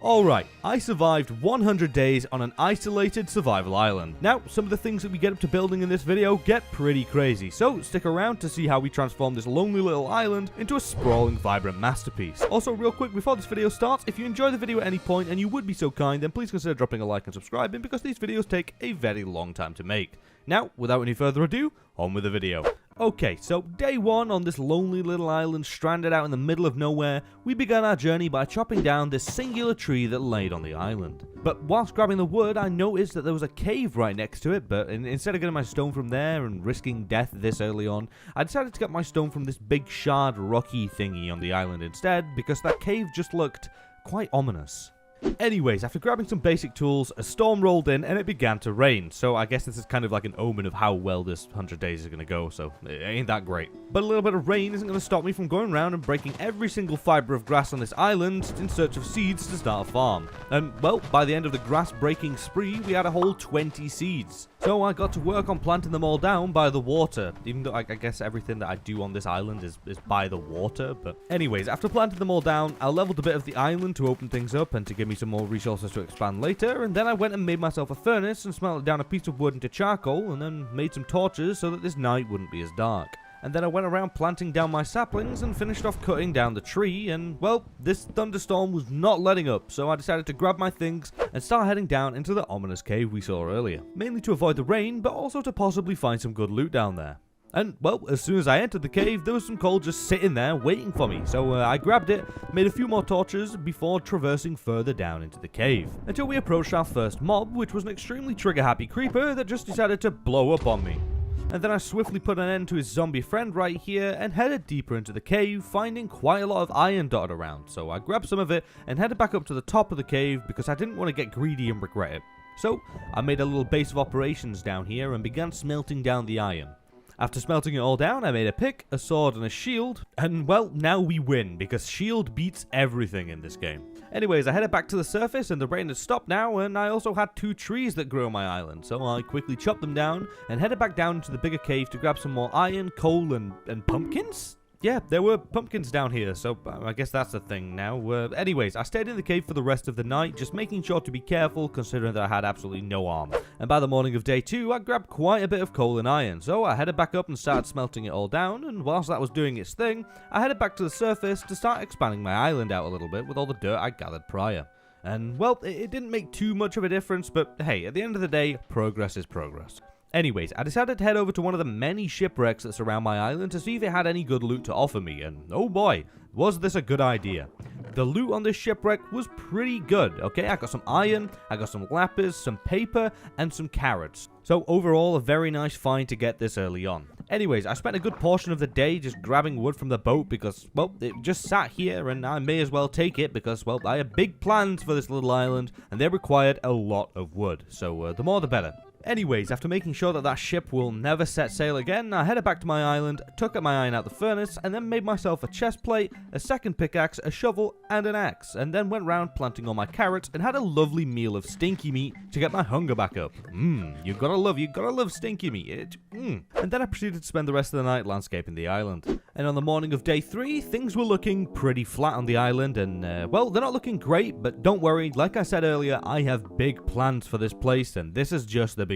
Alright, I survived 100 days on an isolated survival island. Now, some of the things that we get up to building in this video get pretty crazy, so stick around to see how we transform this lonely little island into a sprawling, vibrant masterpiece. Also, real quick, before this video starts, if you enjoy the video at any point and you would be so kind, then please consider dropping a like and subscribing because these videos take a very long time to make. Now, without any further ado, on with the video. Okay, so day one on this lonely little island stranded out in the middle of nowhere, we began our journey by chopping down this singular tree that laid on the island. But whilst grabbing the wood, I noticed that there was a cave right next to it, but instead of getting my stone from there and risking death this early on, I decided to get my stone from this big shard rocky thingy on the island instead, because that cave just looked quite ominous. Anyways, after grabbing some basic tools, a storm rolled in and it began to rain, so I guess this is kind of like an omen of how well this 100 days is going to go, so it ain't that great. But a little bit of rain isn't going to stop me from going around and breaking every single fiber of grass on this island in search of seeds to start a farm. And, well, by the end of the grass breaking spree, we had a whole 20 seeds. So I got to work on planting them all down by the water, even though I guess everything that I do on this island is by the water. But anyways, after planting them all down, I leveled a bit of the island to open things up and to give me some more resources to expand later, and then I went and made myself a furnace and smelted down a piece of wood into charcoal and then made some torches so that this night wouldn't be as dark. And then I went around planting down my saplings and finished off cutting down the tree, and well, this thunderstorm was not letting up, so I decided to grab my things and start heading down into the ominous cave we saw earlier. Mainly to avoid the rain, but also to possibly find some good loot down there. And, well, as soon as I entered the cave, there was some coal just sitting there waiting for me, so I grabbed it, made a few more torches before traversing further down into the cave. Until we approached our first mob, which was an extremely trigger-happy creeper that just decided to blow up on me. And then I swiftly put an end to his zombie friend right here and headed deeper into the cave, finding quite a lot of iron dotted around, so I grabbed some of it and headed back up to the top of the cave because I didn't want to get greedy and regret it. So, I made a little base of operations down here and began smelting down the iron. After smelting it all down, I made a pick, a sword, and a shield, and well, now we win, because shield beats everything in this game. Anyways, I headed back to the surface, and the rain had stopped now, and I also had 2 trees that grew on my island, so I quickly chopped them down, and headed back down into the bigger cave to grab some more iron, coal, and pumpkins? Yeah, there were pumpkins down here, so I guess that's the thing now. Anyways, I stayed in the cave for the rest of the night, just making sure to be careful, considering that I had absolutely no armor. And by the morning of day 2, I grabbed quite a bit of coal and iron, so I headed back up and started smelting it all down, and whilst that was doing its thing, I headed back to the surface to start expanding my island out a little bit with all the dirt I gathered prior. And, well, it didn't make too much of a difference, but hey, at the end of the day, progress is progress. Anyways, I decided to head over to one of the many shipwrecks that surround my island to see if it had any good loot to offer me, and oh boy, was this a good idea. The loot on this shipwreck was pretty good, okay? I got some iron, I got some lapis, some paper, and some carrots. So overall, a very nice find to get this early on. Anyways, I spent a good portion of the day just grabbing wood from the boat because, well, it just sat here and I may as well take it because, well, I had big plans for this little island and they required a lot of wood. So the more the better. Anyways, after making sure that that ship will never set sail again, I headed back to my island, took out my iron out the furnace, and then made myself a chest plate, a second pickaxe, a shovel, and an axe, and then went round planting all my carrots and had a lovely meal of stinky meat to get my hunger back up. You gotta love stinky meat. And then I proceeded to spend the rest of the night landscaping the island. And on the morning of day 3, things were looking pretty flat on the island, and well, they're not looking great, but don't worry, like I said earlier, I have big plans for this place, and this is just the beginning.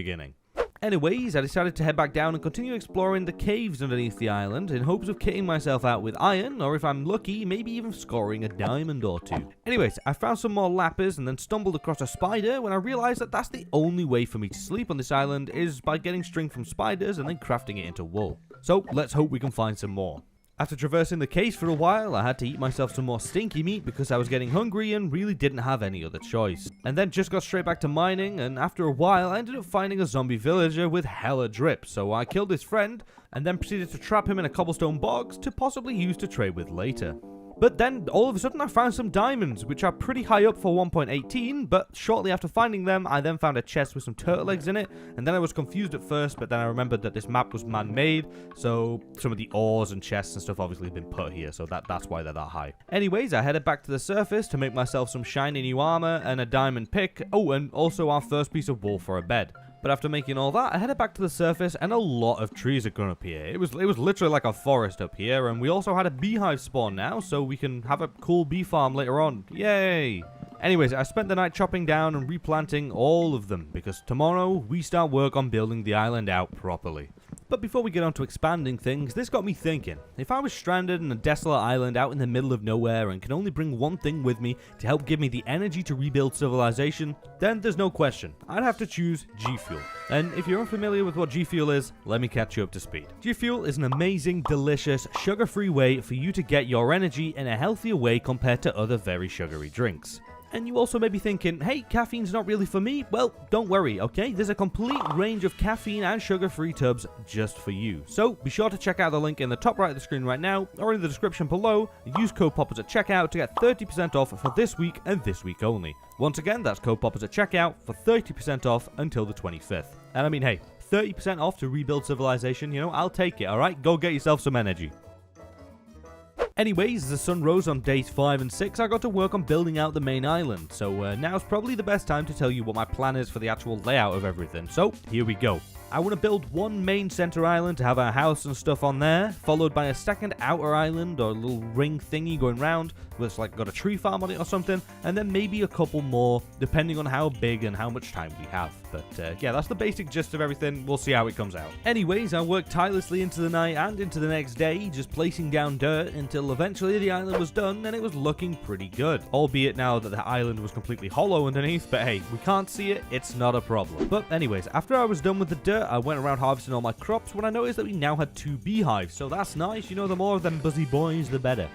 Anyways, I decided to head back down and continue exploring the caves underneath the island in hopes of kitting myself out with iron, or if I'm lucky, maybe even scoring a diamond or 2. Anyways, I found some more lapis and then stumbled across a spider when I realized that that's the only way for me to sleep on this island is by getting string from spiders and then crafting it into wool. So let's hope we can find some more. After traversing the caves for a while, I had to eat myself some more stinky meat because I was getting hungry and really didn't have any other choice. And then just got straight back to mining, and after a while I ended up finding a zombie villager with hella drip, so I killed his friend, and then proceeded to trap him in a cobblestone box to possibly use to trade with later. But then, all of a sudden, I found some diamonds, which are pretty high up for 1.18, but shortly after finding them, I then found a chest with some turtle eggs in it, and then I was confused at first, but then I remembered that this map was man-made, so some of the ores and chests and stuff obviously have been put here, so that's why they're that high. Anyways, I headed back to the surface to make myself some shiny new armor and a diamond pick, oh, and also our first piece of wool for a bed. But after making all that, I headed back to the surface and a lot of trees had grown up here. It was literally like a forest up here, and we also had a beehive spawn now, so we can have a cool bee farm later on. Yay! Anyways, I spent the night chopping down and replanting all of them, because tomorrow we start work on building the island out properly. But before we get on to expanding things, this got me thinking. If I was stranded in a desolate island out in the middle of nowhere and can only bring one thing with me to help give me the energy to rebuild civilization, then there's no question, I'd have to choose G Fuel. And if you're unfamiliar with what G Fuel is, let me catch you up to speed. G Fuel is an amazing, delicious, sugar-free way for you to get your energy in a healthier way compared to other very sugary drinks. And you also may be thinking, hey, caffeine's not really for me. Well, don't worry, okay? There's a complete range of caffeine and sugar-free tubs just for you. So be sure to check out the link in the top right of the screen right now, or in the description below. Use code POPPERS at checkout to get 30% off for this week and this week only. Once again, that's code POPPERS at checkout for 30% off until the 25th. And I mean, hey, 30% off to rebuild civilization, you know, I'll take it, alright? Go get yourself some energy. Anyways, as the sun rose on days 5 and 6, I got to work on building out the main island, so now's probably the best time to tell you what my plan is for the actual layout of everything, so here we go. I want to build one main center island to have our house and stuff on there, followed by a second outer island or a little ring thingy going round, with like got a tree farm on it or something, and then maybe a couple more, depending on how big and how much time we have. But yeah, that's the basic gist of everything. We'll see how it comes out. Anyways, I worked tirelessly into the night and into the next day, just placing down dirt until eventually the island was done and it was looking pretty good. Albeit now that the island was completely hollow underneath, but hey, we can't see it, it's not a problem. But anyways, after I was done with the dirt, I went around harvesting all my crops when I noticed that we now had 2 beehives, so that's nice, you know, the more of them buzzy boys, the better.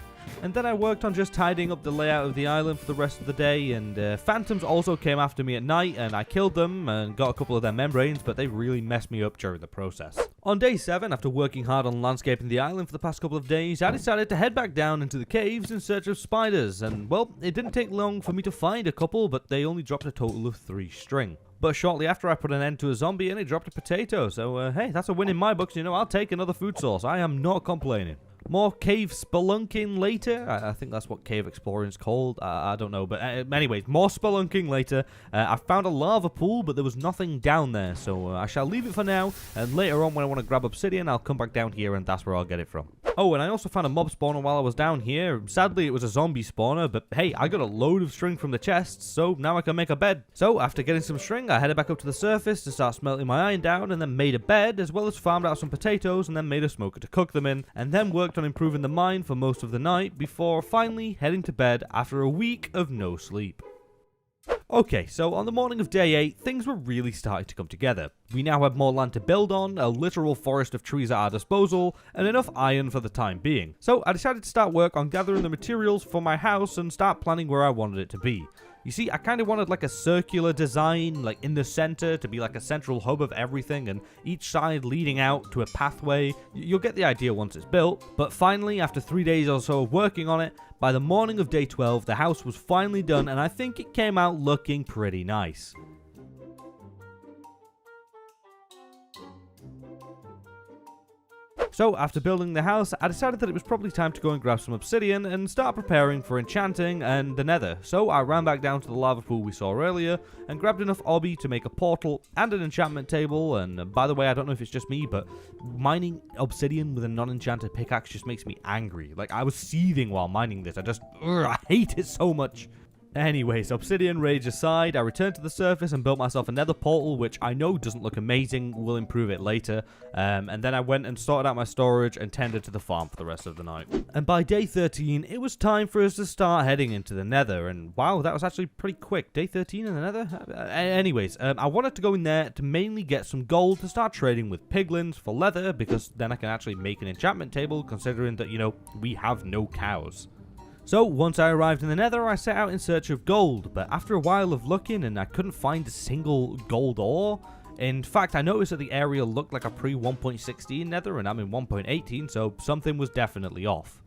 And then I worked on just tidying up the layout of the island for the rest of the day, and phantoms also came after me at night, and I killed them and got a couple of their membranes, but they really messed me up during the process. On day 7, after working hard on landscaping the island for the past couple of days, I decided to head back down into the caves in search of spiders, and well, it didn't take long for me to find a couple, but they only dropped a total of 3 string. But shortly after, I put an end to a zombie and it dropped a potato, so hey, that's a win in my books, you know, I'll take another food source, I am not complaining. More cave spelunking later. I think that's what cave exploring is called. I don't know. But anyways, more spelunking later. I found a lava pool, but there was nothing down there. So I shall leave it for now. And later on, when I want to grab obsidian, I'll come back down here and that's where I'll get it from. Oh, and I also found a mob spawner while I was down here. Sadly, it was a zombie spawner, but hey, I got a load of string from the chests, so now I can make a bed. So after getting some string, I headed back up to the surface to start smelting my iron down, and then made a bed, as well as farmed out some potatoes, and then made a smoker to cook them in, and then worked on improving the mine for most of the night, before finally heading to bed after a week of no sleep. Okay, so on the morning of day 8, things were really starting to come together. We now had more land to build on, a literal forest of trees at our disposal, and enough iron for the time being. So I decided to start work on gathering the materials for my house and start planning where I wanted it to be. You see, I kind of wanted like a circular design, like in the center, to be like a central hub of everything, and each side leading out to a pathway. You'll get the idea once it's built. But finally, after 3 days or so of working on it, by the morning of day 12, the house was finally done, and I think it came out looking pretty nice. So after building the house, I decided that it was probably time to go and grab some obsidian and start preparing for enchanting and the nether. So I ran back down to the lava pool we saw earlier and grabbed enough obby to make a portal and an enchantment table. And by the way, I don't know if it's just me, but mining obsidian with a non-enchanted pickaxe just makes me angry. Like, I was seething while mining this. I hate it so much. Anyways, obsidian rage aside, I returned to the surface and built myself another portal, which I know doesn't look amazing, we'll improve it later, and then I went and sorted out my storage and tended to the farm for the rest of the night. And by day 13, it was time for us to start heading into the nether, and wow, that was actually pretty quick. Day 13 in the nether? Anyways, I wanted to go in there to mainly get some gold to start trading with piglins for leather, because then I can actually make an enchantment table, considering that, you know, we have no cows. So, once I arrived in the nether, I set out in search of gold, but after a while of looking and I couldn't find a single gold ore. In fact, I noticed that the area looked like a pre-1.16 nether and I'm in 1.18, so something was definitely off.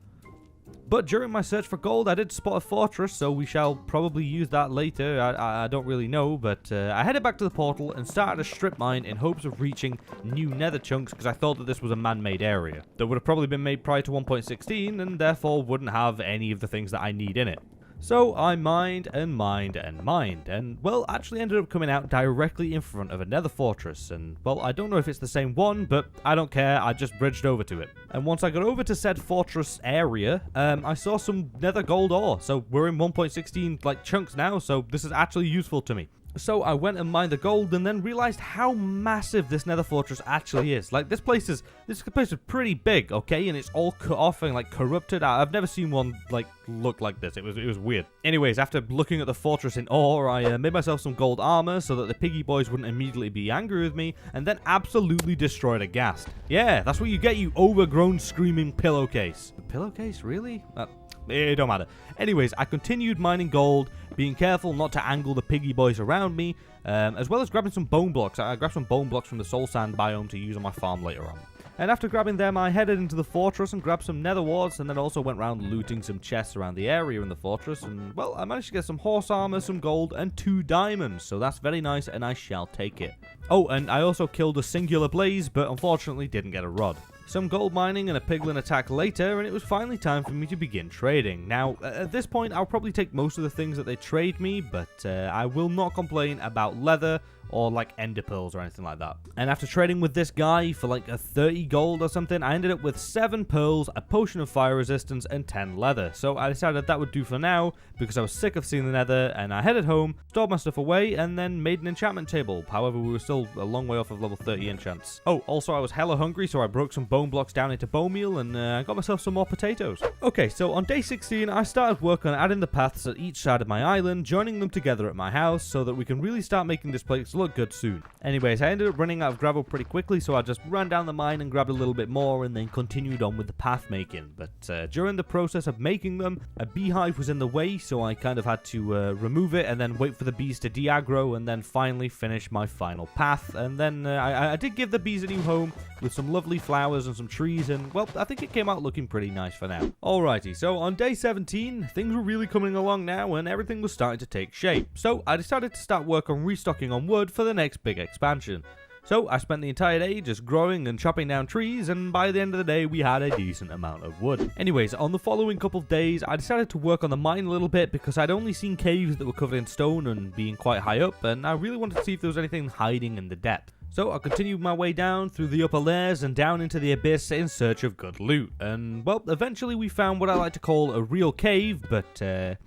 But during my search for gold, I did spot a fortress, so we shall probably use that later. I don't really know, but I headed back to the portal and started a strip mine in hopes of reaching new nether chunks, because I thought that this was a man-made area that would have probably been made prior to 1.16 and therefore wouldn't have any of the things that I need in it. So I mined and mined and mined, and well, actually ended up coming out directly in front of a nether fortress, and well, I don't know if it's the same one, but I don't care, I just bridged over to it. And once I got over to said fortress area, I saw some nether gold ore, so we're in 1.16 like chunks now, so this is actually useful to me. So I went and mined the gold and then realized how massive this nether fortress actually is. Like, this place is pretty big, okay? And it's all cut off and like corrupted. I've never seen one like look like this. It was weird. Anyways, after looking at the fortress in awe, I made myself some gold armor so that the piggy boys wouldn't immediately be angry with me, and then absolutely destroyed a ghast. Yeah, that's what you get, you overgrown screaming pillowcase. The pillowcase, really? It don't matter. Anyways, I continued mining gold, being careful not to angle the piggy boys around me, as well as grabbing some bone blocks. I grabbed some bone blocks from the soul sand biome to use on my farm later on. And after grabbing them, I headed into the fortress and grabbed some nether warts, and then also went around looting some chests around the area in the fortress, and well, I managed to get some horse armor, some gold, and 2 diamonds, so that's very nice, and I shall take it. Oh, and I also killed a singular blaze, but unfortunately didn't get a rod. Some gold mining and a piglin attack later, and it was finally time for me to begin trading. Now, at this point, I'll probably take most of the things that they trade me, but I will not complain about leather or like ender pearls or anything like that. And after trading with this guy for like a 30 gold or something, I ended up with 7 pearls, a potion of fire resistance, and 10 leather. So I decided that would do for now, because I was sick of seeing the nether, and I headed home, stored my stuff away, and then made an enchantment table. However, we were still a long way off of level 30 enchants. Oh, also I was hella hungry, so I broke some bone blocks down into bone meal, and I got myself some more potatoes. Okay, so on day 16, I started work on adding the paths at each side of my island, joining them together at my house, so that we can really start making this place look good soon. Anyways, I ended up running out of gravel pretty quickly, so I just ran down the mine and grabbed a little bit more, and then continued on with the path making. But during the process of making them, a beehive was in the way, so I kind of had to remove it, and then wait for the bees to de-aggro, and then finally finish my final path. And then I did give the bees a new home, with some lovely flowers and some trees, and well, I think it came out looking pretty nice for now. Alrighty, so on day 17, things were really coming along now, and everything was starting to take shape. So I decided to start work on restocking on wood for the next big expansion. So I spent the entire day just growing and chopping down trees, and by the end of the day we had a decent amount of wood. Anyways, on the following couple of days I decided to work on the mine a little bit, because I'd only seen caves that were covered in stone and being quite high up, and I really wanted to see if there was anything hiding in the depth. So I continued my way down through the upper layers and down into the abyss in search of good loot, and well, eventually we found what I like to call a real cave, but there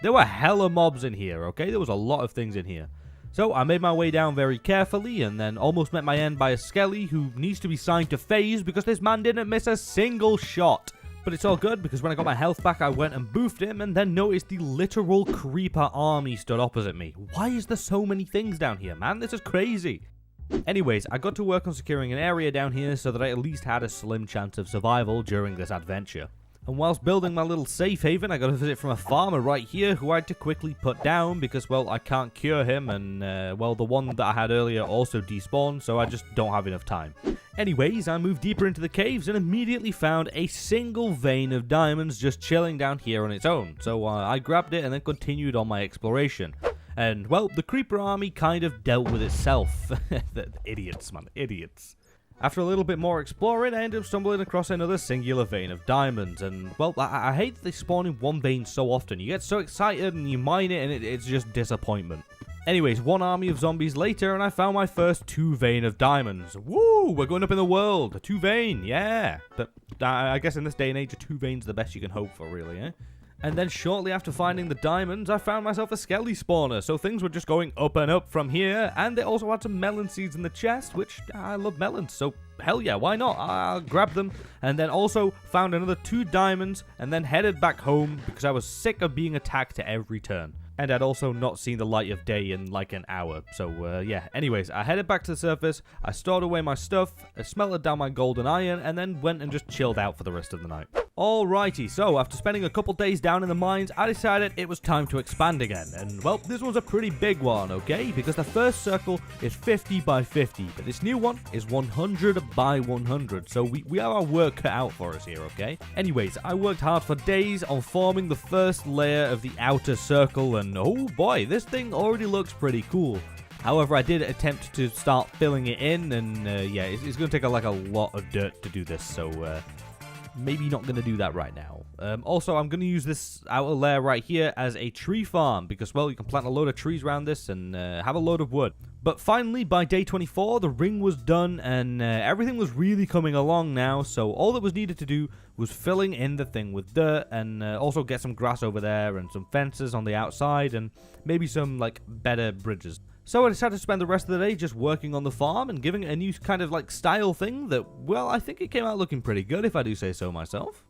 were hella mobs in here, okay? There was a lot of things in here. So I made my way down very carefully, and then almost met my end by a skelly who needs to be signed to phase because this man didn't miss a single shot. But it's all good, because when I got my health back I went and boofed him, and then noticed the literal creeper army stood opposite me. Why is there so many things down here, man? This is crazy. Anyways, I got to work on securing an area down here so that I at least had a slim chance of survival during this adventure. And whilst building my little safe haven, I got a visit from a farmer right here who I had to quickly put down because, well, I can't cure him, and, well, the one that I had earlier also despawned, so I just don't have enough time. Anyways, I moved deeper into the caves and immediately found a single vein of diamonds just chilling down here on its own, so I grabbed it and then continued on my exploration. And, well, the creeper army kind of dealt with itself. The idiots, man, idiots. After a little bit more exploring, I ended up stumbling across another singular vein of diamonds, and, well, I hate that they spawn in one vein so often. You get so excited and you mine it, and it's just disappointment. Anyways, one army of zombies later, and I found my first 2 vein of diamonds. Woo! We're going up in the world. A 2 vein, yeah. But I guess in this day and age, a 2 vein's the best you can hope for, really, eh? And then shortly after finding the diamonds, I found myself a skelly spawner, so things were just going up and up from here, and they also had some melon seeds in the chest, which I love melons, so hell yeah, why not? I'll grab them, and then also found another 2 diamonds, and then headed back home because I was sick of being attacked every turn. And I'd also not seen the light of day in like an hour, so yeah. Anyways, I headed back to the surface, I stored away my stuff, I smelted down my gold and iron, and then went and just chilled out for the rest of the night. Alrighty, so after spending a couple days down in the mines, I decided it was time to expand again. And, well, this was a pretty big one, okay? Because the first circle is 50 by 50, but this new one is 100 by 100. So we have our work cut out for us here, okay? Anyways, I worked hard for days on forming the first layer of the outer circle, and oh boy, this thing already looks pretty cool. However, I did attempt to start filling it in, and yeah, it's going to take like a lot of dirt to do this, so maybe not going to do that right now. Also, I'm going to use this outer layer right here as a tree farm because, well, you can plant a load of trees around this and have a load of wood. But finally, by day 24, the ring was done and everything was really coming along now. So all that was needed to do was filling in the thing with dirt and also get some grass over there and some fences on the outside and maybe some, like, better bridges. So I decided to spend the rest of the day just working on the farm and giving it a new kind of, like, style thing that, well, I think it came out looking pretty good if I do say so myself.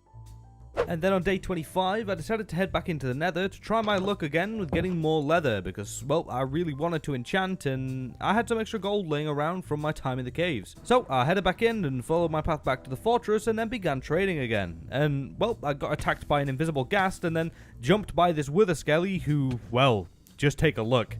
And then on day 25, I decided to head back into the nether to try my luck again with getting more leather because, well, I really wanted to enchant and I had some extra gold laying around from my time in the caves. So I headed back in and followed my path back to the fortress and then began trading again. And, well, I got attacked by an invisible ghast and then jumped by this wither skelly who, well, just take a look.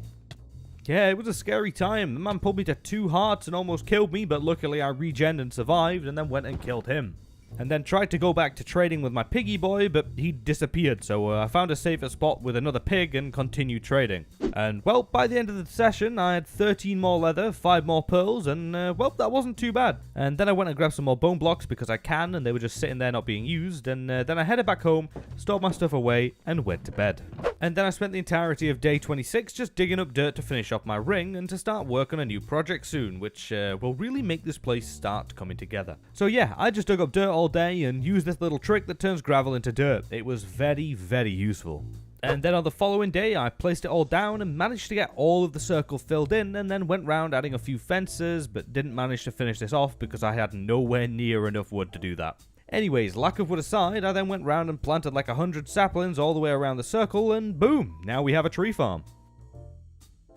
Yeah, it was a scary time. The man pulled me to 2 hearts and almost killed me, but luckily I regened and survived and then went and killed him. And then tried to go back to trading with my piggy boy, but he disappeared, so I found a safer spot with another pig and continued trading. And, well, by the end of the session, I had 13 more leather, 5 more pearls, and, well, that wasn't too bad. And then I went and grabbed some more bone blocks because I can, and they were just sitting there not being used, and then I headed back home, stored my stuff away, and went to bed. And then I spent the entirety of day 26 just digging up dirt to finish off my ring and to start work on a new project soon, which will really make this place start coming together. So yeah, I just dug up dirt all day and used this little trick that turns gravel into dirt. It was very, very useful. And then on the following day, I placed it all down and managed to get all of the circle filled in and then went round adding a few fences, but didn't manage to finish this off because I had nowhere near enough wood to do that. Anyways, lack of wood aside, I then went round and planted like 100 saplings all the way around the circle and boom, now we have a tree farm.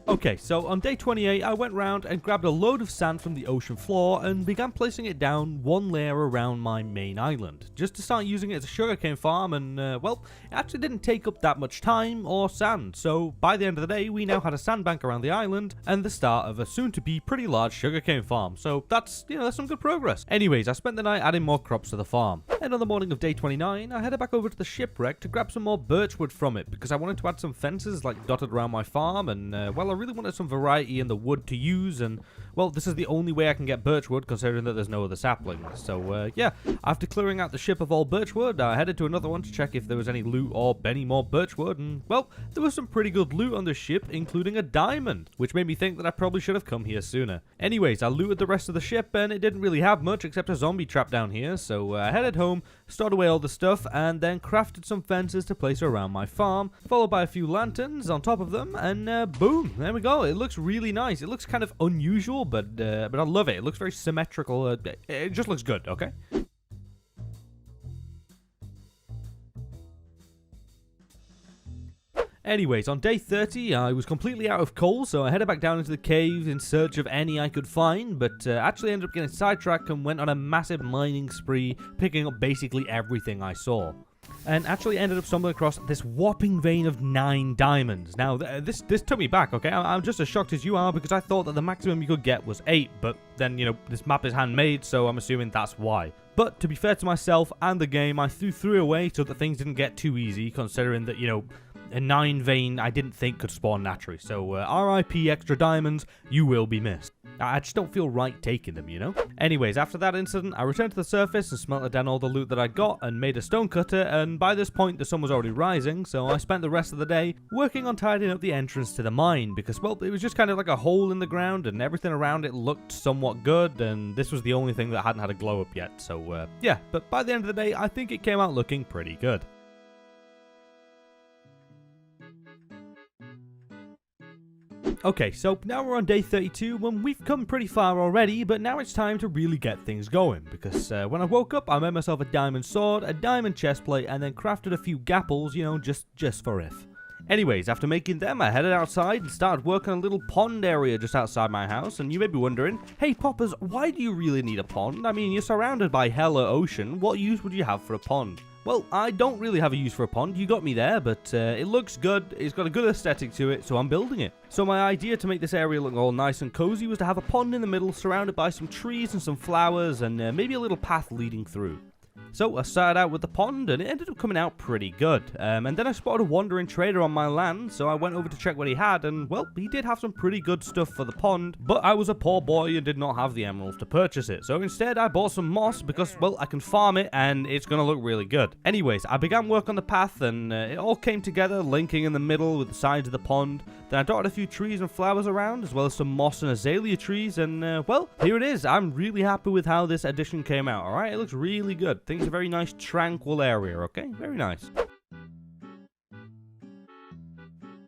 Okay, so on day 28, I went round and grabbed a load of sand from the ocean floor and began placing it down 1 layer around my main island, just to start using it as a sugarcane farm and, well, it actually didn't take up that much time or sand, so by the end of the day, we now had a sandbank around the island and the start of a soon-to-be pretty large sugarcane farm, so that's, that's some good progress. Anyways, I spent the night adding more crops to the farm, and on the morning of day 29, I headed back over to the shipwreck to grab some more birchwood from it, because I wanted to add some fences, like, dotted around my farm, and, well, I really wanted some variety in the wood to use, and, well, this is the only way I can get birchwood considering that there's no other saplings. So, yeah, after clearing out the ship of all birchwood, I headed to another one to check if there was any loot or any more birchwood, and, well, there was some pretty good loot on the ship, including a diamond, which made me think that I probably should have come here sooner. Anyways, I looted the rest of the ship, and it didn't really have much except a zombie trap down here, so I headed home, stored away all the stuff, and then crafted some fences to place around my farm, followed by a few lanterns on top of them, and boom, there we go. It looks really nice. It looks kind of unusual, but I love it. It looks very symmetrical. It just looks good, okay? Anyways, on day 30, I was completely out of coal, so I headed back down into the cave in search of any I could find, but actually ended up getting sidetracked and went on a massive mining spree, picking up basically everything I saw. And actually ended up stumbling across this whopping vein of 9 diamonds. Now, this took me back, okay? I'm just as shocked as you are because I thought that the maximum you could get was 8, but then, this map is handmade, so I'm assuming that's why. But to be fair to myself and the game, I threw 3 away so that things didn't get too easy, considering that, a 9 vein I didn't think could spawn naturally. So, RIP extra diamonds, you will be missed. I just don't feel right taking them, Anyways, after that incident, I returned to the surface and smelted down all the loot that I got and made a stone cutter, and by this point the sun was already rising, so I spent the rest of the day working on tidying up the entrance to the mine, because, well, it was just kind of like a hole in the ground and everything around it looked somewhat good, and this was the only thing that hadn't had a glow up yet, so yeah, but by the end of the day, I think it came out looking pretty good. Okay, so now we're on day 32, and we've come pretty far already, but now it's time to really get things going, because when I woke up, I made myself a diamond sword, a diamond chestplate, and then crafted a few gapples, just for if. Anyways, after making them, I headed outside and started working on a little pond area just outside my house, and you may be wondering, hey Poppers, why do you really need a pond? I mean, you're surrounded by hella ocean, what use would you have for a pond? Well, I don't really have a use for a pond, you got me there, but it looks good, it's got a good aesthetic to it, so I'm building it. So my idea to make this area look all nice and cozy was to have a pond in the middle surrounded by some trees and some flowers and maybe a little path leading through. So I started out with the pond, and it ended up coming out pretty good. And then I spotted a wandering trader on my land, so I went over to check what he had, and well, he did have some pretty good stuff for the pond, but I was a poor boy and did not have the emeralds to purchase it. So instead I bought some moss because, well, I can farm it and it's gonna look really good. Anyways, I began work on the path, and it all came together, linking in the middle with the sides of the pond. Then I dotted a few trees and flowers around, as well as some moss and azalea trees, and well, here it is. I'm really happy with how this addition came out, alright? It looks really good. I think it's a very nice, tranquil area, okay? Very nice.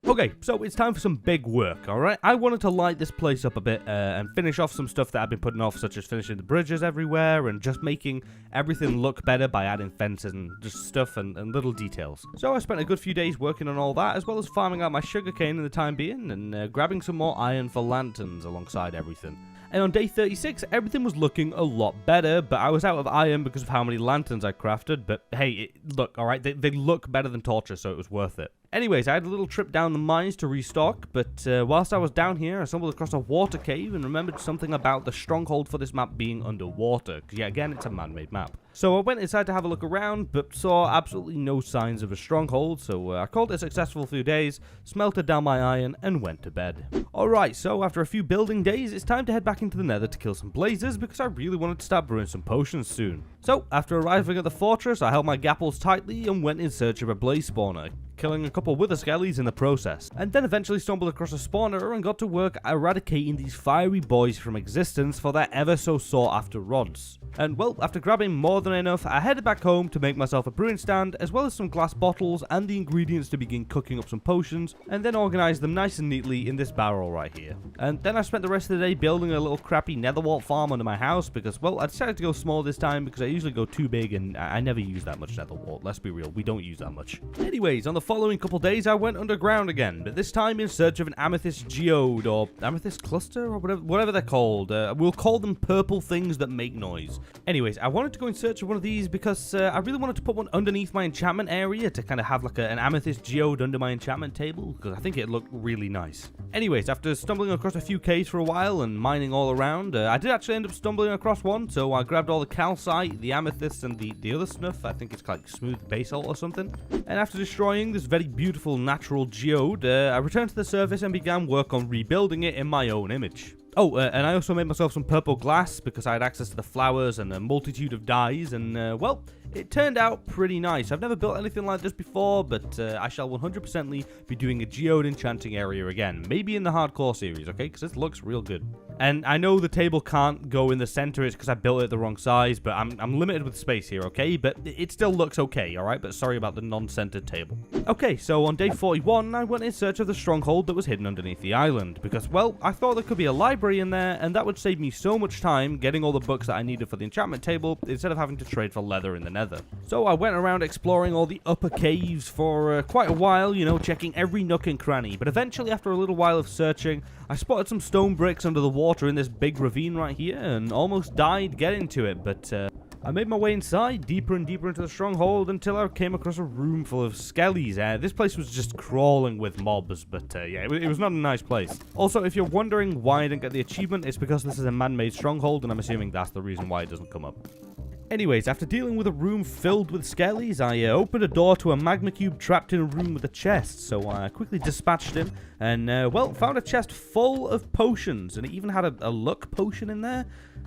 Okay, so it's time for some big work, alright? I wanted to light this place up a bit and finish off some stuff that I've been putting off, such as finishing the bridges everywhere and just making everything look better by adding fences and just stuff and little details. So I spent a good few days working on all that, as well as farming out my sugarcane in the time being and grabbing some more iron for lanterns alongside everything. And on day 36, everything was looking a lot better, but I was out of iron because of how many lanterns I crafted. But hey, look, alright, they look better than torches, so it was worth it. Anyways, I had a little trip down the mines to restock, but whilst I was down here, I stumbled across a water cave and remembered something about the stronghold for this map being underwater, because yeah, again, it's a man-made map. So I went inside to have a look around, but saw absolutely no signs of a stronghold, so I called it a successful few days, smelted down my iron, and went to bed. Alright, so after a few building days, it's time to head back into the nether to kill some blazes, because I really wanted to start brewing some potions soon. So, after arriving at the fortress, I held my gapples tightly and went in search of a blaze spawner, killing a couple wither skellies in the process, and then eventually stumbled across a spawner and got to work eradicating these fiery boys from existence for their ever so sought after rods. And well, after grabbing more than enough, I headed back home to make myself a brewing stand, as well as some glass bottles and the ingredients to begin cooking up some potions, and then organize them nice and neatly in this barrel right here. And then I spent the rest of the day building a little crappy nether wart farm under my house, because well, I decided to go small this time because I usually go too big and I never use that much nether wart. Let's be real, we don't use that much. Anyways, on the following couple days I went underground again, but this time in search of an amethyst geode, or amethyst cluster, or whatever they're called. We'll call them purple things that make noise. Anyways, I wanted to go in search of one of these because I really wanted to put one underneath my enchantment area to kind of have like an amethyst geode under my enchantment table, because I think it looked really nice. Anyways, after stumbling across a few caves for a while and mining all around, I did actually end up stumbling across one, so I grabbed all the calcite, the amethyst, and the other stuff. I think it's like smooth basalt or something. And after destroying this very beautiful natural geode, I returned to the surface and began work on rebuilding it in my own image. Oh, and I also made myself some purple glass because I had access to the flowers and a multitude of dyes, and well, it turned out pretty nice. I've never built anything like this before, but I shall 100%ly be doing a geode enchanting area again, maybe in the hardcore series, okay, because this looks real good. And I know the table can't go in the center, it's because I built it the wrong size, but I'm limited with space here, okay, but it still looks okay, alright, but sorry about the non-centered table. Okay, so on day 41, I went in search of the stronghold that was hidden underneath the island, because, well, I thought there could be a library in there, and that would save me so much time getting all the books that I needed for the enchantment table, instead of having to trade for leather in the nether. So I went around exploring all the upper caves for quite a while, you know, checking every nook and cranny, but eventually after a little while of searching, I spotted some stone bricks under the water in this big ravine right here, and almost died getting to it, but I made my way inside, deeper and deeper into the stronghold, until I came across a room full of skellies. This place was just crawling with mobs, but yeah, it was not a nice place. Also, if you're wondering why I didn't get the achievement, it's because this is a man-made stronghold, and I'm assuming that's the reason why it doesn't come up. Anyways, after dealing with a room filled with skellies, I opened a door to a magma cube trapped in a room with a chest, so I quickly dispatched him, and, well, found a chest full of potions, and it even had a luck potion in there.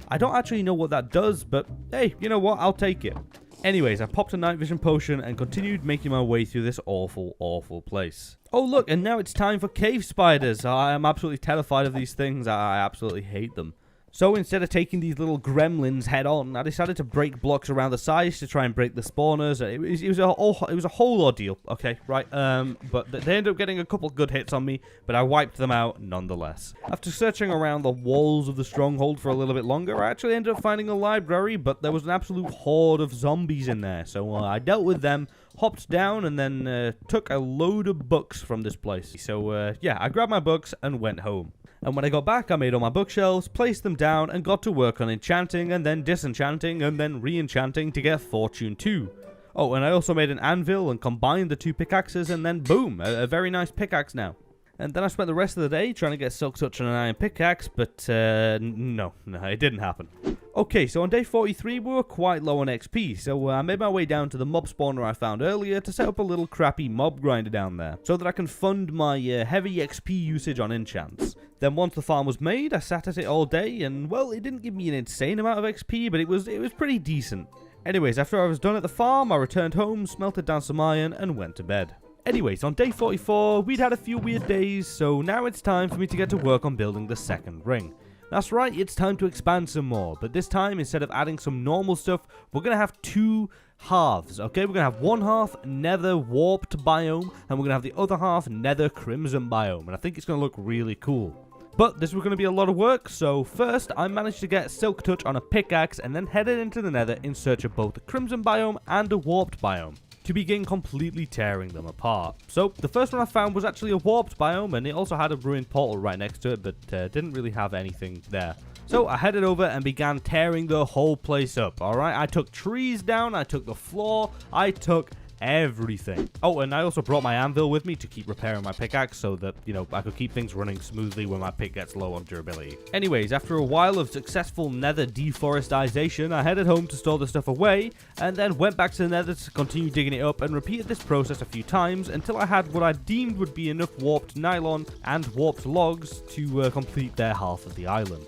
I don't actually know what that does, but hey, you know what, I'll take it. Anyways, I popped a night vision potion and continued making my way through this awful, awful place. Oh look, and now it's time for cave spiders. I am absolutely terrified of these things. I absolutely hate them. So instead of taking these little gremlins head on, I decided to break blocks around the sides to try and break the spawners. It was a whole ordeal, okay, right? But they ended up getting a couple good hits on me, but I wiped them out nonetheless. After searching around the walls of the stronghold for a little bit longer, I actually ended up finding a library, but there was an absolute horde of zombies in there. So I dealt with them, hopped down, and then took a load of books from this place. So yeah, I grabbed my books and went home. And when I got back, I made all my bookshelves, placed them down, and got to work on enchanting, and then disenchanting, and then re-enchanting to get Fortune 2. Oh, and I also made an anvil and combined the two pickaxes, and then boom, a very nice pickaxe now. And then I spent the rest of the day trying to get Silk Touch on an iron pickaxe, but no, it didn't happen. Okay, so on day 43 we were quite low on XP, so I made my way down to the mob spawner I found earlier to set up a little crappy mob grinder down there, so that I can fund my heavy XP usage on enchants. Then once the farm was made, I sat at it all day, and well, it didn't give me an insane amount of XP, but it was pretty decent. Anyways, after I was done at the farm, I returned home, smelted down some iron, and went to bed. Anyways, on day 44, we'd had a few weird days, so now it's time for me to get to work on building the second ring. That's right, it's time to expand some more, but this time, instead of adding some normal stuff, we're going to have two halves, okay? We're going to have one half nether warped biome, and we're going to have the other half nether crimson biome, and I think it's going to look really cool. But this was going to be a lot of work, so first I managed to get Silk Touch on a pickaxe and then headed into the nether in search of both a crimson biome and a warped biome, to begin completely tearing them apart. So the first one I found was actually a warped biome, and it also had a ruined portal right next to it, but didn't really have anything there. So I headed over and began tearing the whole place up, alright? I took trees down, I took the floor, I took everything. Oh, and I also brought my anvil with me to keep repairing my pickaxe so that, you know, I could keep things running smoothly when my pick gets low on durability. Anyways, after a while of successful nether deforestation, I headed home to store the stuff away, and then went back to the nether to continue digging it up and repeated this process a few times until I had what I deemed would be enough warped nylon and warped logs to complete their half of the island.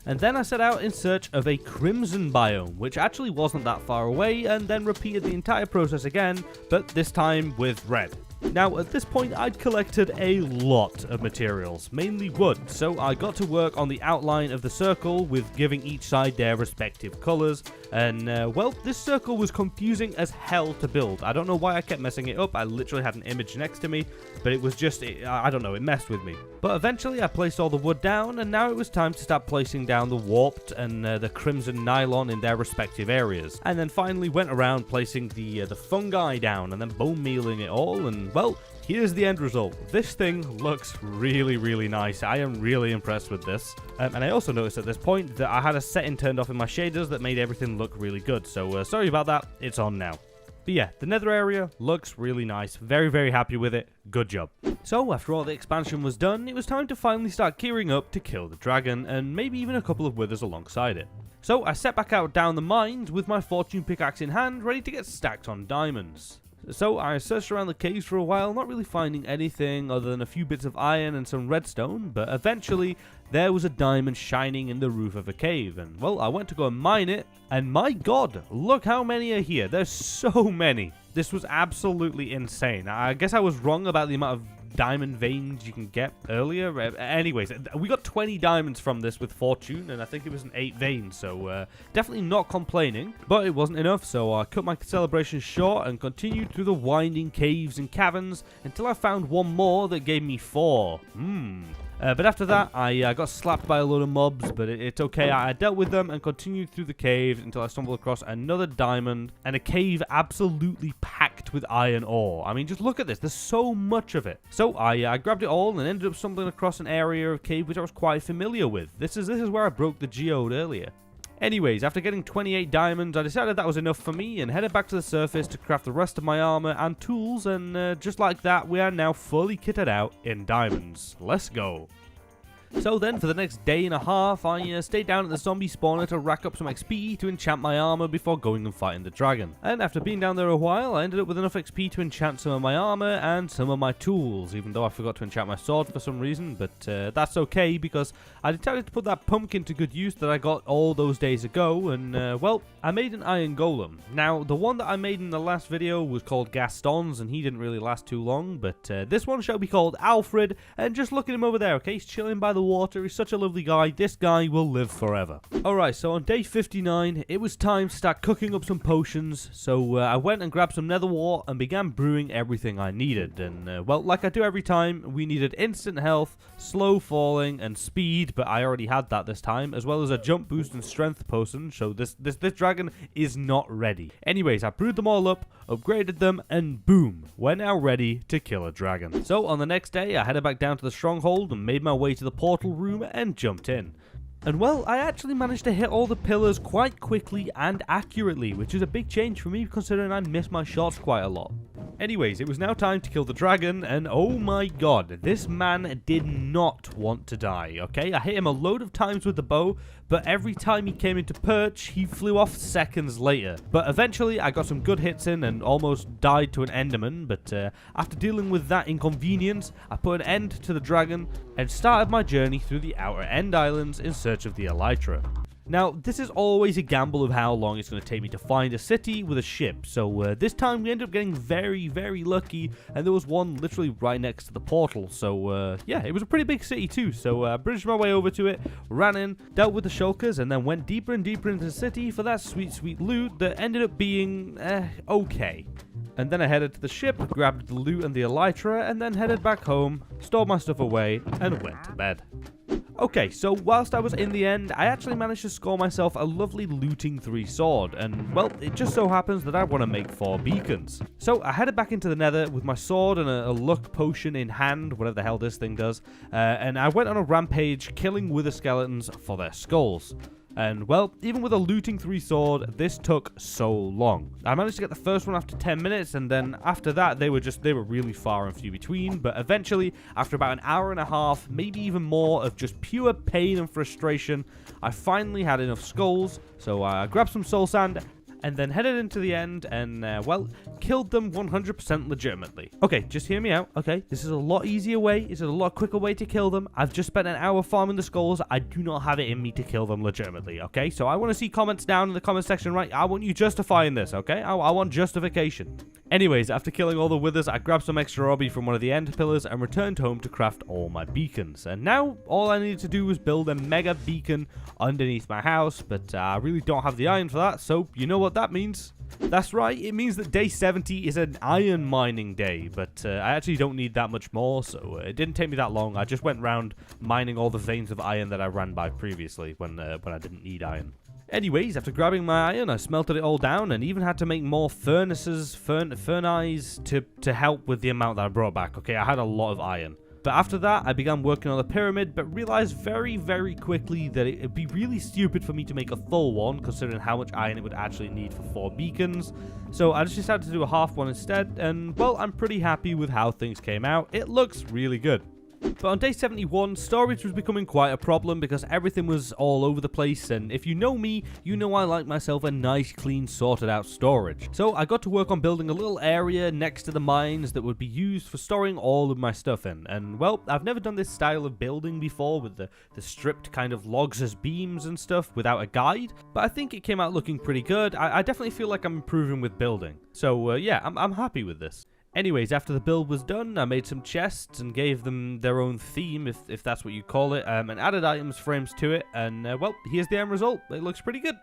And then I set out in search of a crimson biome, which actually wasn't that far away, and then repeated the entire process again, but this time with red. Now, at this point, I'd collected a lot of materials, mainly wood, so I got to work on the outline of the circle with giving each side their respective colours, and, well, this circle was confusing as hell to build. I don't know why I kept messing it up. I literally had an image next to me, but it was just, I don't know, it messed with me. But eventually I placed all the wood down, and now it was time to start placing down the warped and the crimson nylon in their respective areas. And then finally went around placing the fungi down, and then bone mealing it all, and well, here's the end result. This thing looks really, really nice. I am really impressed with this. And I also noticed at this point that I had a setting turned off in my shaders that made everything look really good. So sorry about that. It's on now. But yeah, the nether area looks really nice. Very, very happy with it. Good job. So after all the expansion was done, it was time to finally start gearing up to kill the dragon, and maybe even a couple of withers alongside it. So I set back out down the mines with my fortune pickaxe in hand, ready to get stacked on diamonds. So I searched around the caves for a while, not really finding anything other than a few bits of iron and some redstone, but eventually there was a diamond shining in the roof of a cave, and well, I went to go and mine it, and my god, look how many are here. There's so many. This was absolutely insane. I guess I was wrong about the amount of diamond veins you can get earlier. Anyways, we got 20 diamonds from this with fortune, and I think it was an 8 veins, so definitely not complaining, but it wasn't enough, so I cut my celebration short and continued through the winding caves and caverns until I found one more that gave me 4. But after that, I got slapped by a load of mobs, but it's okay. I dealt with them and continued through the caves until I stumbled across another diamond and a cave absolutely packed with iron ore. I mean, just look at this. There's so much of it. So I grabbed it all and ended up stumbling across an area of cave which I was quite familiar with. This is where I broke the geode earlier. Anyways, after getting 28 diamonds, I decided that was enough for me and headed back to the surface to craft the rest of my armor and tools, and just like that, we are now fully kitted out in diamonds. Let's go. So then, for the next day and a half, I stayed down at the zombie spawner to rack up some XP to enchant my armor before going and fighting the dragon. And after being down there a while, I ended up with enough XP to enchant some of my armor and some of my tools, even though I forgot to enchant my sword for some reason, but that's okay because I decided to put that pumpkin to good use that I got all those days ago, and well, I made an iron golem. Now, the one that I made in the last video was called Gaston's, and he didn't really last too long, but this one shall be called Alfred, and just look at him over there, okay? He's chilling by the water. He's such a lovely guy. This guy will live forever. Alright, so on day 59, it was time to start cooking up some potions, so I went and grabbed some nether wart and began brewing everything I needed, and well, like I do every time, we needed instant health, slow falling, and speed, but I already had that this time, as well as a jump boost and strength potion, so this dragon is not ready. Anyways, I brewed them all up, upgraded them, and boom, we're now ready to kill a dragon. So on the next day, I headed back down to the stronghold and made my way to the portal room and jumped in. And well, I actually managed to hit all the pillars quite quickly and accurately, which is a big change for me considering I miss my shots quite a lot. Anyways, it was now time to kill the dragon, and oh my god, this man did not want to die, okay? I hit him a load of times with the bow, but every time he came into perch, he flew off seconds later. But eventually, I got some good hits in and almost died to an enderman, but after dealing with that inconvenience, I put an end to the dragon and started my journey through the outer end islands in search of the elytra. Now, this is always a gamble of how long it's going to take me to find a city with a ship, so this time we ended up getting very, very lucky, and there was one literally right next to the portal, so yeah, it was a pretty big city too, so I bridged my way over to it, ran in, dealt with the shulkers, and then went deeper and deeper into the city for that sweet, sweet loot that ended up being, okay. And then I headed to the ship, grabbed the loot and the elytra, and then headed back home, stored my stuff away, and went to bed. Okay, so whilst I was in the end, I actually managed to score myself a lovely looting 3 sword, and well, it just so happens that I want to make 4 beacons. So I headed back into the nether with my sword and a luck potion in hand, whatever the hell this thing does, and I went on a rampage killing wither skeletons for their skulls. And, well, even with a looting 3 sword, this took so long. I managed to get the first one after 10 minutes, and then after that, they were really far and few between. But eventually, after about an hour and a half, maybe even more of just pure pain and frustration, I finally had enough skulls. So I grabbed some soul sand, and then headed into the end and, well, killed them 100% legitimately. Okay, just hear me out, okay? This is a lot easier way. This is a lot quicker way to kill them. I've just spent an hour farming the skulls. I do not have it in me to kill them legitimately, okay? So I want to see comments down in the comment section, right? I want you justifying this, okay? I want justification. Anyways, after killing all the withers, I grabbed some extra obby from one of the end pillars and returned home to craft all my beacons. And now, all I needed to do was build a mega beacon underneath my house, but I really don't have the iron for that, so you know what that means? That's right, it means that day 70 is an iron mining day, but I actually don't need that much more, so it didn't take me that long. I just went round mining all the veins of iron that I ran by previously when I didn't need iron. Anyways, after grabbing my iron, I smelted it all down and even had to make more furnaces, furnaces to help with the amount that I brought back. Okay, I had a lot of iron. But after that, I began working on the pyramid, but realized very, very quickly that it'd be really stupid for me to make a full one, considering how much iron it would actually need for 4 beacons. So I just decided to do a half one instead, and well, I'm pretty happy with how things came out. It looks really good. But on day 71, storage was becoming quite a problem because everything was all over the place, and if you know me, you know I like myself a nice, clean, sorted out storage. So I got to work on building a little area next to the mines that would be used for storing all of my stuff in, and well, I've never done this style of building before with the stripped kind of logs as beams and stuff without a guide, but I think it came out looking pretty good. I definitely feel like I'm improving with building, so yeah, I'm happy with this. Anyways, after the build was done, I made some chests and gave them their own theme, if that's what you call it, and added items frames to it, and well, here's the end result. It looks pretty good.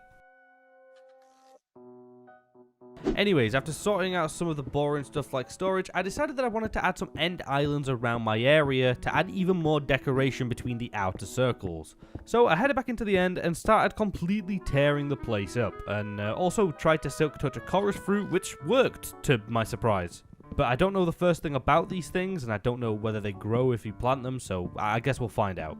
Anyways, after sorting out some of the boring stuff like storage, I decided that I wanted to add some end islands around my area to add even more decoration between the outer circles. So I headed back into the end and started completely tearing the place up, and also tried to silk touch a chorus fruit, which worked, to my surprise. But I don't know the first thing about these things, and I don't know whether they grow if you plant them, so I guess we'll find out.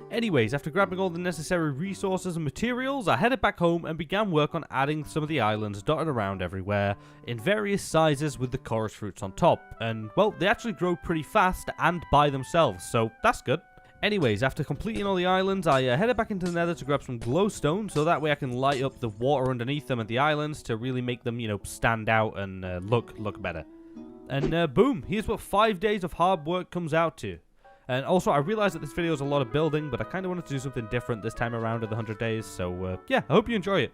Anyways, after grabbing all the necessary resources and materials, I headed back home and began work on adding some of the islands dotted around everywhere, in various sizes with the chorus fruits on top, and well, they actually grow pretty fast and by themselves, so that's good. Anyways, after completing all the islands, I headed back into the nether to grab some glowstone, so that way I can light up the water underneath them and the islands to really make them, you know, stand out and look better. And boom, here's what 5 days of hard work comes out to. And also, I realized that this video is a lot of building, but I kind of wanted to do something different this time around in the 100 days, so yeah, I hope you enjoy it.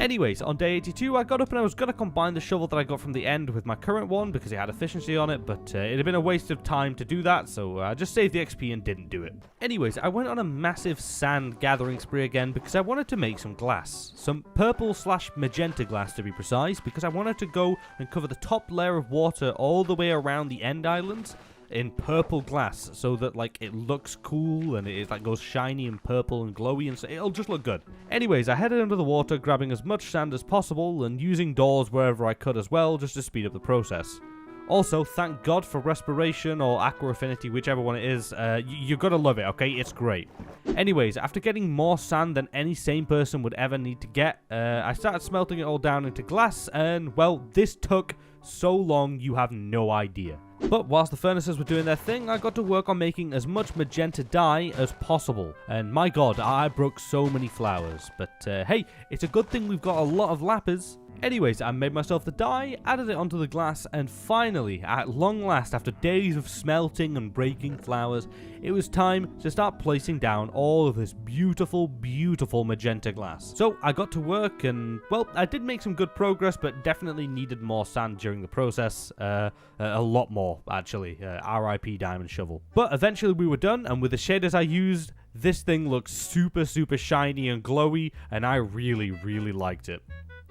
Anyways, on day 82, I got up and I was going to combine the shovel that I got from the end with my current one because it had efficiency on it, but it had been a waste of time to do that, so I just saved the XP and didn't do it. Anyways, I went on a massive sand gathering spree again because I wanted to make some glass. Some purple/magenta glass to be precise, because I wanted to go and cover the top layer of water all the way around the end islands in purple glass, so that like it looks cool and it like goes shiny and purple and glowy, and so it'll just look good. Anyways, I headed under the water, grabbing as much sand as possible and using doors wherever I could as well, just to speed up the process. Also, thank God for Respiration or Aqua Affinity, whichever one it is. You're gonna love it, okay? It's great. Anyways, after getting more sand than any sane person would ever need to get, I started smelting it all down into glass, and, well, this took so long you have no idea. But whilst the furnaces were doing their thing, I got to work on making as much magenta dye as possible. And my god, I broke so many flowers. But hey, it's a good thing we've got a lot of lapis. Anyways, I made myself the dye, added it onto the glass, and finally, at long last, after days of smelting and breaking flowers, it was time to start placing down all of this beautiful, beautiful magenta glass. So I got to work and, well, I did make some good progress, but definitely needed more sand during the process. A lot more, actually. RIP Diamond Shovel. But eventually we were done, and with the shaders I used, this thing looks super, super shiny and glowy, and I really, really liked it.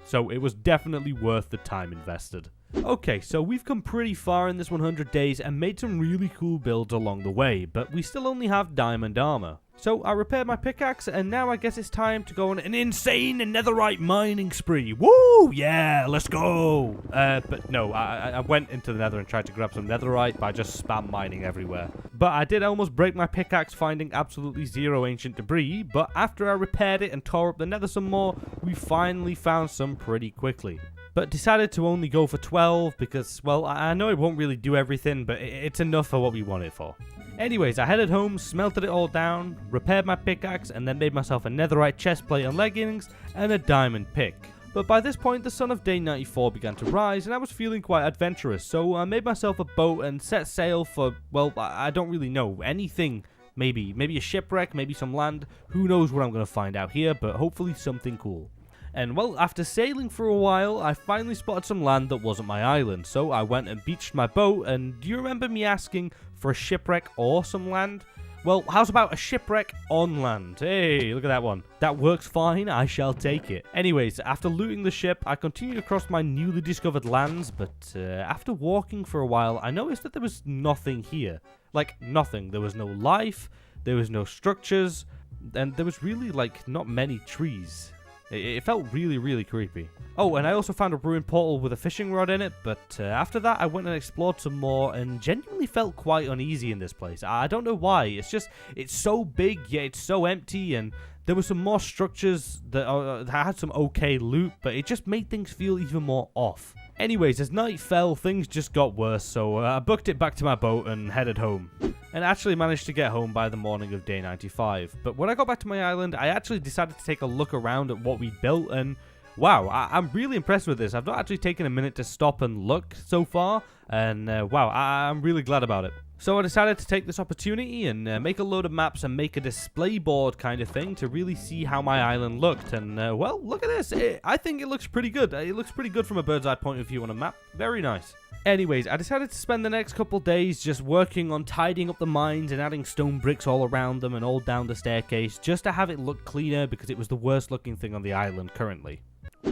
So it was definitely worth the time invested. Okay, so we've come pretty far in this 100 days and made some really cool builds along the way, but we still only have diamond armor. So I repaired my pickaxe, and now I guess it's time to go on an insane netherite mining spree. Woo! Yeah, let's go! But no, I went into the nether and tried to grab some netherite by just spam mining everywhere. But I did almost break my pickaxe finding absolutely zero ancient debris, but after I repaired it and tore up the nether some more, we finally found some pretty quickly. But decided to only go for 12 because, well, I know it won't really do everything, but it's enough for what we want it for. Anyways, I headed home, smelted it all down, repaired my pickaxe, and then made myself a netherite chestplate and leggings, and a diamond pick. But by this point, the sun of day 94 began to rise, and I was feeling quite adventurous, so I made myself a boat and set sail for, well, I don't really know, anything. Maybe a shipwreck, maybe some land. Who knows what I'm going to find out here, but hopefully something cool. And well, after sailing for a while, I finally spotted some land that wasn't my island, so I went and beached my boat, and do you remember me asking for a shipwreck or some land? Well, how's about a shipwreck on land? Hey, look at that one. That works fine, I shall take it. Anyways, after looting the ship, I continued across my newly discovered lands, but after walking for a while, I noticed that there was nothing here. Like, nothing. There was no life, there was no structures, and there was really, like, not many trees. It felt really, really creepy. Oh, and I also found a ruined portal with a fishing rod in it, but after that I went and explored some more and genuinely felt quite uneasy in this place. I don't know why, it's just, it's so big yet it's so empty, and there were some more structures that had some okay loot, but it just made things feel even more off. Anyways, as night fell, things just got worse, so I booked it back to my boat and headed home. And actually managed to get home by the morning of day 95. But when I got back to my island, I actually decided to take a look around at what we built, and wow, I'm really impressed with this. I've not actually taken a minute to stop and look so far, and wow, I'm really glad about it. So I decided to take this opportunity and make a load of maps and make a display board kind of thing to really see how my island looked. And well, look at this. I think it looks pretty good. It looks pretty good from a bird's eye point of view on a map. Very nice. Anyways, I decided to spend the next couple days just working on tidying up the mines and adding stone bricks all around them and all down the staircase just to have it look cleaner because it was the worst looking thing on the island currently.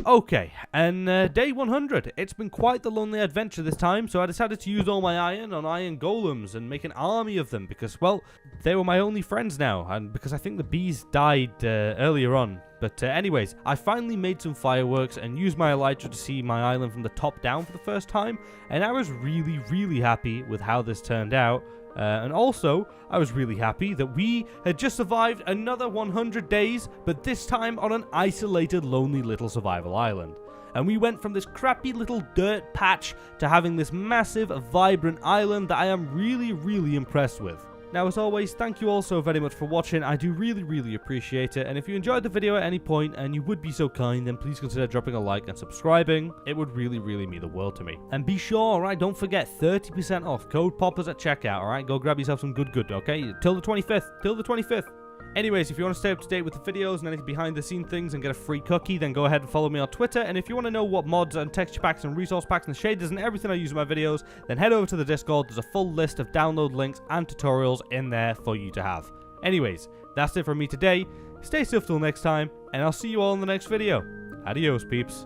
Okay, and day 100. It's been quite the lonely adventure this time, so I decided to use all my iron on iron golems and make an army of them because, well, they were my only friends now, and because I think the bees died earlier on. But anyways, I finally made some fireworks and used my elytra to see my island from the top down for the first time, and I was really, really happy with how this turned out. And also, I was really happy that we had just survived another 100 days, but this time on an isolated, lonely little survival island. And we went from this crappy little dirt patch to having this massive, vibrant island that I am really, really impressed with. Now, as always, thank you all so very much for watching. I do really, really appreciate it. And if you enjoyed the video at any point and you would be so kind, then please consider dropping a like and subscribing. It would really, really mean the world to me. And be sure, alright, don't forget, 30% off. Code POPPERS at checkout, alright? Go grab yourself some good, okay? Till the 25th. Till the 25th. Anyways, if you want to stay up to date with the videos and any behind the scene things and get a free cookie, then go ahead and follow me on Twitter. And if you want to know what mods and texture packs and resource packs and shaders and everything I use in my videos, then head over to the Discord. There's a full list of download links and tutorials in there for you to have. Anyways, that's it from me today. Stay safe till next time, and I'll see you all in the next video. Adios, peeps.